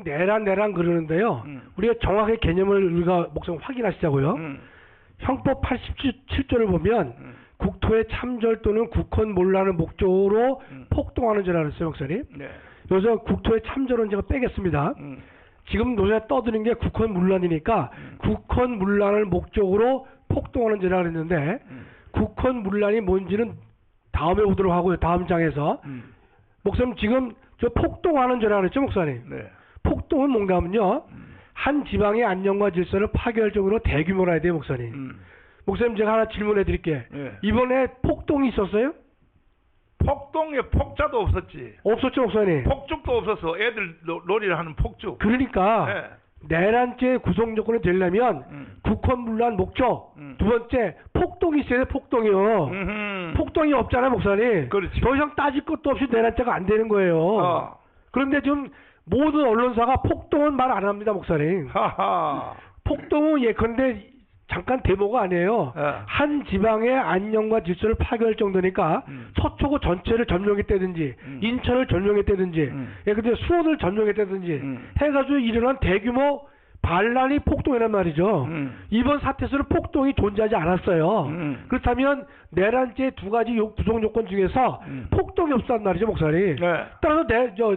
내란 그러는데요. 우리가 정확하게 개념을 우리가 목소리 확인하시자고요. 형법 87조를 보면 국토의 참절 또는 국헌 몰라는 목적으로 폭동하는 죄라고 했어요, 목사님. 네. 그래서 국토의 참절은 제가 빼겠습니다. 지금 노조가 떠드는 게 국헌 문란이니까 국헌 문란을 목적으로 폭동하는 죄라고 했는데 국헌 문란이 뭔지는 다음에 오도록 하고요. 다음 장에서. 목사님 지금 저 폭동하는 죄라고 했죠, 목사님. 네. 폭동은 뭔가 하면요. 한 지방의 안녕과 질서를 파괴할정도로 대규모로 해야 돼요, 목사님. 목사님 제가 하나 질문해 드릴게요. 네. 이번에 폭동이 있었어요? 폭동에 폭자도 없었지. 없었죠, 목사님. 폭죽도 없었어. 애들 놀이를 하는 폭죽. 그러니까 네. 내란죄 구성 조건이 되려면 국헌문란 목적, 두 번째 폭동이 있어야 돼, 폭동이요. 폭동이 없잖아요, 목사님. 그렇지. 더 이상 따질 것도 없이 내란죄가 안 되는 거예요. 그런데 지금 모든 언론사가 폭동은 말 안 합니다, 목사님. 하하. 폭동은 예컨대 잠깐 데모가 아니에요. 한 지방의 안녕과 질서를 파괴할 정도니까 서초구 전체를 점령했다든지 인천을 점령했다든지 예컨대 수원을 점령했다든지 해가지고 일어난 대규모 반란이 폭동이란 말이죠. 이번 사태에서는 폭동이 존재하지 않았어요. 그렇다면 내란죄 두 가지 구성 조건 중에서 폭동이 없었단 말이죠, 목사님. 네. 따라서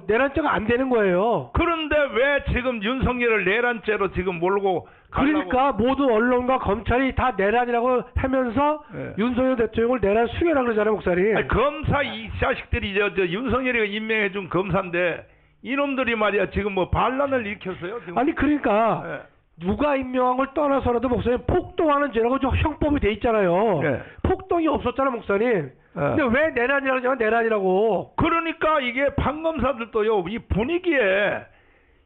내란죄가 안 되는 거예요. 그런데 왜 지금 윤석열을 내란죄로 지금 몰고 가려고? 그러니까 모든 언론과 검찰이 다 내란이라고 하면서 네. 윤석열 대통령을 내란 수괴라고 그러잖아요, 목사님. 아니, 검사 이 자식들이 저 윤석열이가 임명해준 검사인데 이놈들이 말이야 지금 뭐 반란을 일으켰어요. 지금. 아니 그러니까 네. 누가 임명한 걸 떠나서라도 목사님 폭동하는 죄라고 저 형법이 돼 있잖아요. 네. 폭동이 없었잖아, 목사님. 근데 왜 내란이라고 하잖아, 내란이라고. 그러니까 이게 판검사들도요 이 분위기에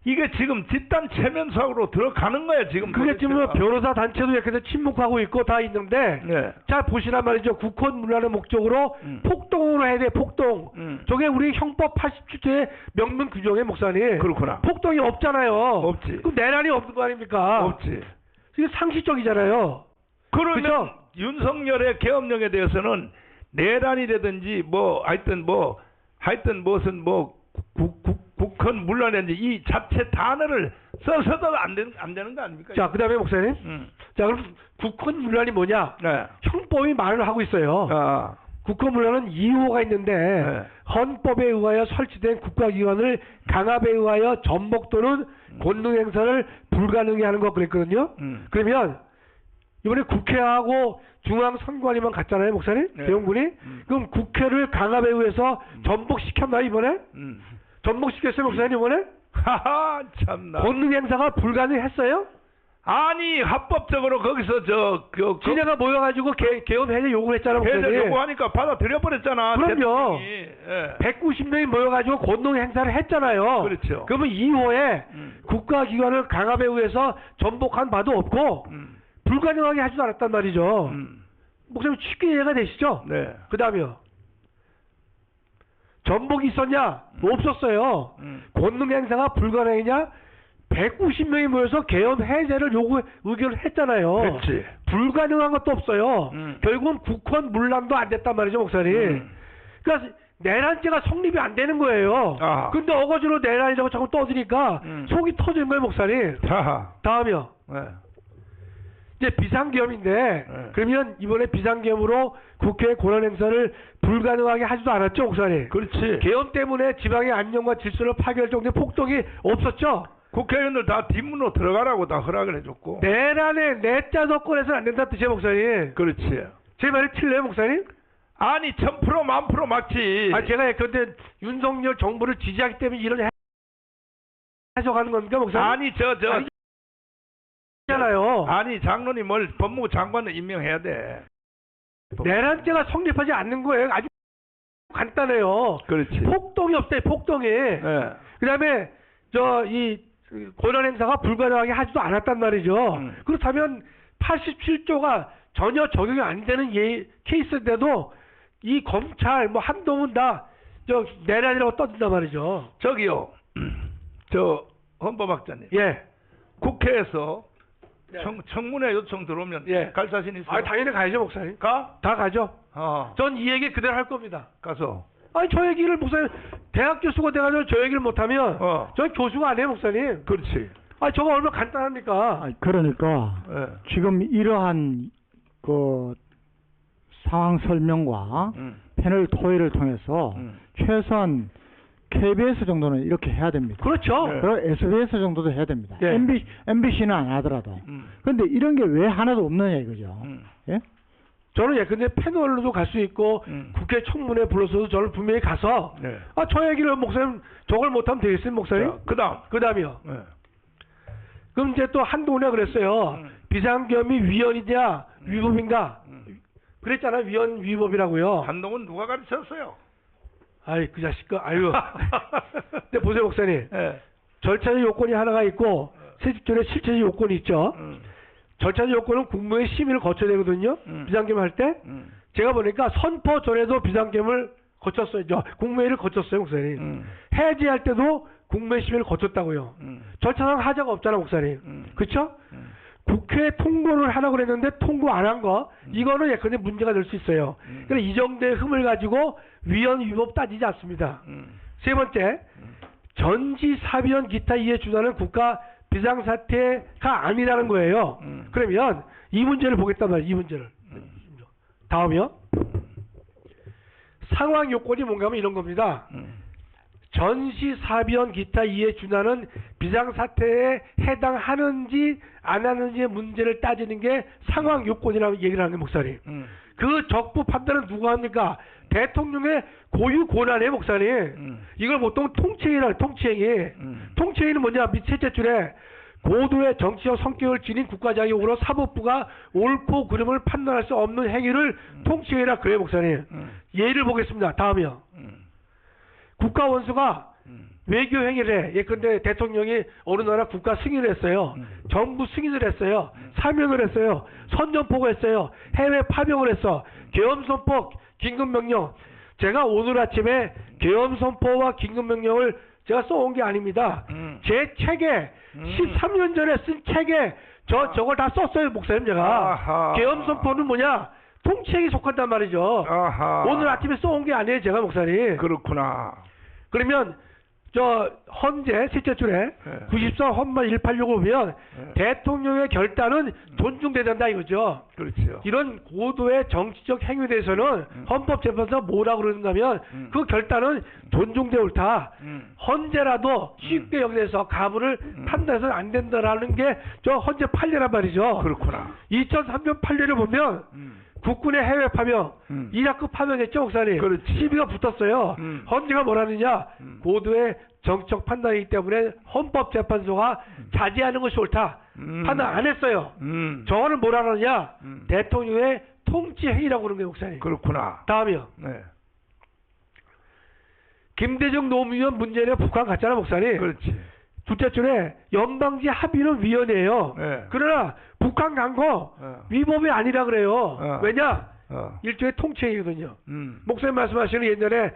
이게 지금 집단 체면 사고로 들어가는 거야 지금. 그게 지금 변호사 단체도 이렇게 침묵하고 있고 다 있는데 네. 자 보시란 말이죠. 국헌 문란의 목적으로 폭동으로 해야 돼, 폭동. 저게 우리 형법 87조의 명문 규정의 목사님. 그렇구나. 폭동이 없잖아요. 없지. 그럼 내란이 없는 거 아닙니까? 없지. 이게 상식적이잖아요. 그러면 그죠? 윤석열의 계엄령에 대해서는 내란이라든지 뭐 하여튼 무슨 국헌 문란이라든지 이 자체 단어를 써서도 안 되는 거 아닙니까? 자, 그 다음에 목사님. 자, 그럼 국헌 문란이 뭐냐? 네. 형법이 말을 하고 있어요. 국헌 문란은 2호가 있는데 네. 헌법에 의하여 설치된 국가기관을 강압에 의하여 전복 또는 권능 행사를 불가능히 하는 거 그랬거든요. 그러면 이번에 국회하고 중앙선관위만 갔잖아요, 목사님? 네. 대원군이? 그럼 국회를 강압에 의해서 전복시켰나요, 이번에? 전복시켰어요, 목사님, 이번에? 하하 참나. 권능 행사가 불가능했어요? 아니 합법적으로 거기서 지네가 모여가지고 개헌 해제 요구를 했잖아, 목사님. 해제 요구하니까 받아들여 버렸잖아. 그럼요. 예. 190명이 모여가지고 권능 행사를 했잖아요. 그렇죠. 그러면 2호에 국가기관을 강압에 의해서 전복한 바도 없고 불가능하게 하지도 않았단 말이죠. 목사님 쉽게 이해가 되시죠? 네. 그 다음에요. 전복이 있었냐? 없었어요. 권능 행사가 불가능했냐? 190명이 모여서 개헌 해제를 의결을 했잖아요. 그렇지. 불가능한 것도 없어요. 결국은 국헌 문란도 안 됐단 말이죠, 목사님. 그러니까 내란죄가 성립이 안 되는 거예요. 근데 어거지로 내란이라고 자꾸 떠드니까 속이 터지는 거예요, 목사님. 하하. 다음이요. 네. 이제 비상계엄인데 그러면 이번에 비상계엄으로 국회 권한 행사를 불가능하게 하지도 않았죠, 목사님. 그렇지. 계엄 때문에 지방의 안녕과 질서를 파괴할 정도의 폭동이 없었죠. 국회의원들 다 뒷문으로 들어가라고 다 허락을 해줬고. 내란에 내자 조건에서는 안 된다 뜻이에요, 목사님. 그렇지. 제 말이 틀려요, 목사님? 아니 1000% 1000% 맞지. 아니 제가 근데 윤석열 정부를 지지하기 때문에 이런 해석하는 겁니까, 목사님? 아니 잖아요. 아니 장로님을 법무부 장관을 임명해야 돼. 내란죄가 성립하지 않는 거예요. 아주 간단해요. 그렇지. 폭동이 없어요, 폭동이. 네. 그다음에 이 권한 행사가 불가능하게 하지도 않았단 말이죠. 그렇다면 87조가 전혀 적용이 안 되는 케이스인데도 이 검찰 한동훈 다 내란이라고 떠든단 말이죠. 저기요. 헌법학자님. 예. 국회에서 네. 청문회 요청 들어오면 갈 자신 있어요? 당연히 가야죠, 목사님. 가? 다 가죠. 어. 전 이 얘기 그대로 할 겁니다. 가서 아니 저 얘기를 목사님 대학 교수가 돼가지고 저 얘기를 못하면 저 교수가 아니에요 목사님. 그렇지. 아 저거 얼마나 간단합니까? 그러니까 지금 이러한 그 상황 설명과 패널 토의를 통해서 최소한 KBS 정도는 이렇게 해야 됩니다. 그렇죠. 그리고 SBS 정도도 해야 됩니다. 네. MBC는 안 하더라도. 그런데 이런 게 왜 하나도 없느냐 이거죠. 예? 저는 예컨대 패널로도 갈 수 있고 국회 청문회 불러서도 저는 분명히 가서 아 저 얘기를 목사님 저걸 못하면 되겠어요 목사님? 그다음이요. 그럼 이제 또 한동훈이가 그랬어요. 비상겸이 위헌이냐 위법인가? 그랬잖아요. 위헌 위법이라고요. 한동훈 누가 가르쳤어요? 아이 그 자식 거 아유. 근데 보세요 목사님. 절차적 요건이 하나가 있고 세집전에 실체적 요건이 있죠. 절차적 요건은 국무회의 심의를 거쳐야 되거든요. 비상겸 할 때. 제가 보니까 선포 전에도 비상겸을 거쳤어요. 국무회의를 거쳤어요 목사님. 해지할 때도 국무회의 심의를 거쳤다고요. 절차상 하자가 없잖아 목사님. 그렇죠? 국회 통보를 하라고 그랬는데 통보 안 한 거 이거는 예컨대 문제가 될 수 있어요. 그러니까 이 정도의 흠을 가지고 위헌 위법 따지지 않습니다. 세 번째, 전지 사비원 기타 이해 주단은 국가 비상사태가 아니라는 거예요. 그러면 이 문제를 보겠단 말이에요. 이 문제를. 다음이요. 상황 요건이 뭔가 하면 이런 겁니다. 전시 사비원 기타 이해 준하는 비상사태에 해당하는지 안 하는지의 문제를 따지는 게 상황 요건이라고 얘기를 하는 게 목사님. 그 적부 판단은 누가 합니까? 대통령의 고유 권한이에요 목사님. 이걸 보통 통치행위라 통치행위. 통치행위는 뭐냐? 밑 셋째 줄에 고도의 정치적 성격을 지닌 국가장이오로 사법부가 옳고 그름을 판단할 수 없는 행위를 통치행위라 그래요 목사님. 예를 보겠습니다. 다음이요. 국가원수가 외교 행위를 해. 예컨대 대통령이 어느 나라 국가 승인을 했어요. 정부 승인을 했어요. 사면을 했어요. 선전포고 했어요. 해외 파병을 했어. 계엄선포, 긴급명령. 제가 오늘 아침에 계엄선포와 긴급명령을 제가 써온 게 아닙니다. 제 책에 13년 전에 쓴 책에 저걸 다 썼어요 목사님 제가. 계엄선포는 뭐냐? 통치행위 속한단 말이죠. 오늘 아침에 써온 게 아니에요 제가 목사님. 그렇구나. 그러면 저 헌재 셋째 줄에 94 헌만 186을 보면 대통령의 결단은 존중된다 이거죠. 그렇죠. 이런 고도의 정치적 행위에 대해서는 헌법재판소가 뭐라고 그러는가 하면 그 결단은 존중돼 옳다. 헌재라도 쉽게 여기서 가부를 판단해서는 안 된다라는 게 저 헌재 판례란 말이죠. 그렇구나. 2003년 판례를 보면 국군의 해외 파병, 이라크 파병했죠, 목사님. 그렇지. 시비가 붙었어요. 헌재가 뭐라느냐? 고도의 정치적 판단이기 때문에 헌법재판소가 자제하는 것이 옳다. 판단 안 했어요. 저거는 뭐라느냐? 대통령의 통치 행위라고 그러는 거예요, 목사님. 그렇구나. 다음이요. 네. 김대중 노무현 문재인의 북한 갔잖아, 목사님. 그렇지. 둘째 줄에 연방지 합의는 위헌이에요. 그러나 북한 간 거 위법이 아니라 그래요. 왜냐? 일종의 통치행위거든요. 목사님 말씀하시는 옛날에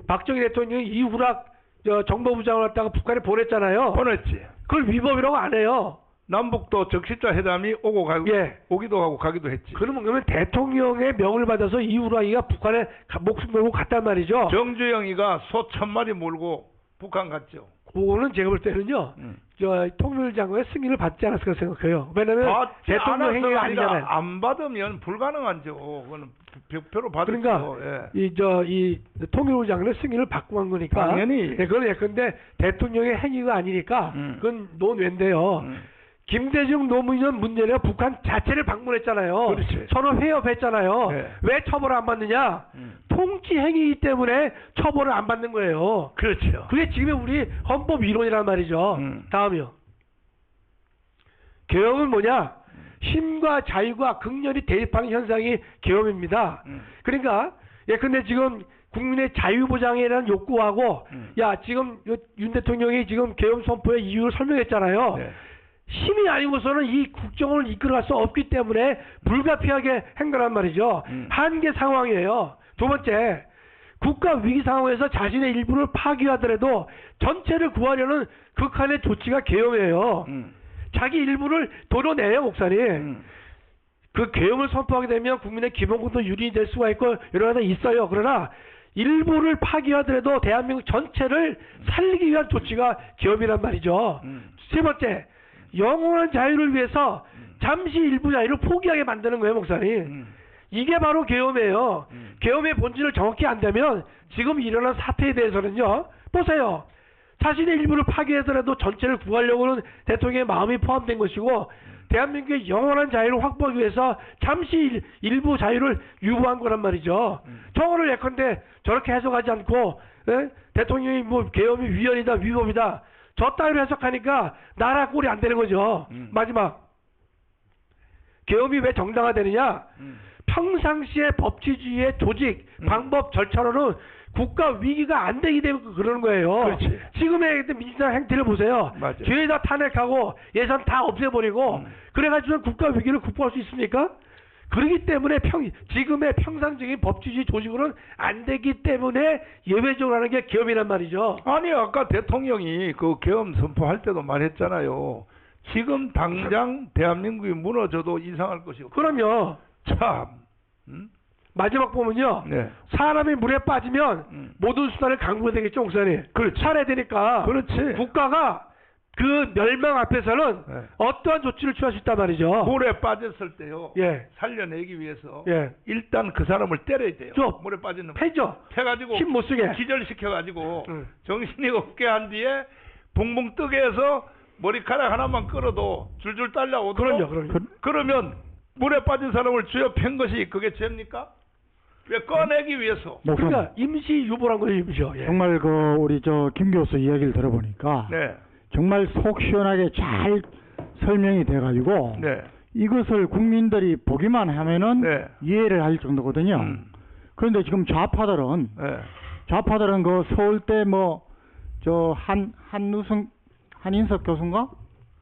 박정희 대통령이 이후락 정보부장을 갖다가 북한에 보냈잖아요. 보냈지. 그걸 위법이라고 안 해요. 남북도 적십자 회담이 오고 가고 오기도 하고 가기도 했지. 그러면 대통령의 명을 받아서 이후락이가 북한에 목숨 걸고 갔단 말이죠. 정주영이가 소 1000마리 몰고 북한 갔죠. 그거는 제가 볼 때는요. 통일장관의 승인을 받지 않았을까 생각해요. 왜냐면 대통령 행위가 아니잖아요. 안 받으면 불가능하죠. 그거는 벽표로 받을 그러니까 이 통일부 장관의 승인을 받고 간 거니까. 당연히. 그건 예컨대 대통령의 행위가 아니니까 그건 논외인데요. 김대중 노무현 문재인이 북한 자체를 방문했잖아요. 그렇지. 서로 회협했잖아요. 왜 처벌을 안 받느냐? 통치 행위이기 때문에 처벌을 안 받는 거예요. 그렇죠. 그게 지금의 우리 헌법 이론이란 말이죠. 다음이요. 계엄은 뭐냐? 힘과 자유가 극렬히 대립하는 현상이 계엄입니다. 그러니까 예컨대 지금 국민의 자유보장이라는 욕구하고 지금 윤 대통령이 지금 계엄 선포의 이유를 설명했잖아요. 힘이 아니고서는 이 국정을 이끌어갈 수 없기 때문에 불가피하게 행동한 말이죠. 한계 상황이에요. 두 번째, 국가 위기 상황에서 자신의 일부를 파기하더라도 전체를 구하려는 극한의 조치가 계엄이에요. 자기 일부를 도려내요, 목사님. 그 계엄을 선포하게 되면 국민의 기본권도 유린이 될 수가 있고 여러 가지 있어요. 그러나 일부를 파기하더라도 대한민국 전체를 살리기 위한 조치가 계엄이란 말이죠. 세 번째, 영원한 자유를 위해서 잠시 일부 자유를 포기하게 만드는 거예요, 목사님. 이게 바로 계엄이에요. 계엄의 본질을 정확히 안다면 지금 일어난 사태에 대해서는요, 보세요. 자신의 일부를 파괴하더라도 전체를 구하려고 하는 대통령의 마음이 포함된 것이고, 대한민국의 영원한 자유를 확보하기 위해서 잠시 일부 자유를 유보한 거란 말이죠. 저거를 예컨대 저렇게 해석하지 않고, 대통령이 뭐 계엄이 위헌이다, 위법이다, 저 따위로 해석하니까 나라 꼴이 안 되는 거죠. 마지막, 계엄이 왜 정당화되느냐? 평상시의 법치주의의 조직, 방법, 절차로는 국가 위기가 안 되기 때문에 그러는 거예요. 그렇지. 지금의 민주당 행태를 보세요. 맞아요. 죄다 탄핵하고 예산 다 없애버리고 그래가지고 국가 위기를 극복할 수 있습니까? 그렇기 때문에 지금의 평상적인 법치주의 조직으로는 안 되기 때문에 예외적으로 하는 게 계엄이란 말이죠. 아니 아까 대통령이 그 계엄 선포할 때도 말했잖아요. 지금 당장 대한민국이 무너져도 이상할 것이 없다. 그럼요. 참. 마지막 보면요. 네. 사람이 물에 빠지면 모든 수단을 강구해야 되겠죠, 목사님. 그렇지. 살아야 되니까. 그렇지. 국가가 그 멸망 앞에서는 네. 어떠한 조치를 취할 수 있단 말이죠. 물에 빠졌을 때요. 예. 살려내기 위해서 예. 일단 그 사람을 때려야 돼요. 좀 물에 빠지는 패죠. 패가지고 힘 못 쓰게. 기절시켜가지고 정신이 없게 한 뒤에 붕붕 뜨게 해서 머리카락 하나만 끌어도 줄줄 딸려오도록. 그럼요. 그러면 물에 빠진 사람을 쥐어 팬 것이 그게 죄입니까? 왜 꺼내기 위해서? 그러니까 임시 유보란 거예요, 임시요. 예. 정말 그 우리 저 김 교수 이야기를 들어보니까 네. 정말 속 시원하게 잘 설명이 돼가지고 네. 이것을 국민들이 보기만 하면은 네. 이해를 할 정도거든요. 그런데 지금 좌파들은 네. 그 서울대 뭐 저 한인석 교수인가